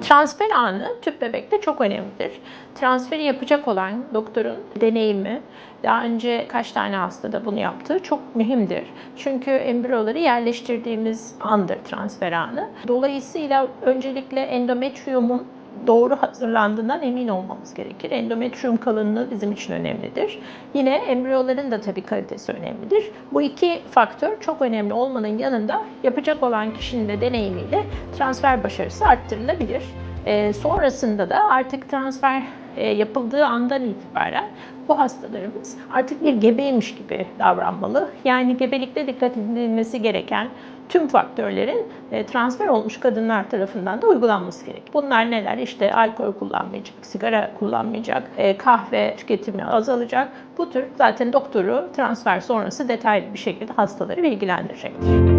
Transfer anı tüp bebekte çok önemlidir. Transferi yapacak olan doktorun deneyimi, daha önce kaç tane hastada bunu yaptığı çok mühimdir. Çünkü embriyoları yerleştirdiğimiz andır transfer anı. Dolayısıyla öncelikle endometriyumun doğru hazırlandığından emin olmamız gerekir. Endometriyum kalınlığı bizim için önemlidir. Yine embriyoların da tabii kalitesi önemlidir. Bu iki faktör çok önemli olmanın yanında yapacak olan kişinin de deneyimiyle transfer başarısı arttırılabilir. Sonrasında da artık transfer yapıldığı andan itibaren bu hastalarımız artık bir gebeymiş gibi davranmalı. Yani gebelikte dikkat edilmesi gereken tüm faktörlerin transfer olmuş kadınlar tarafından da uygulanması gerek. Bunlar neler? İşte alkol kullanmayacak, sigara kullanmayacak, kahve tüketimi azalacak. Bu tür zaten doktoru transfer sonrası detaylı bir şekilde hastaları bilgilendirecektir.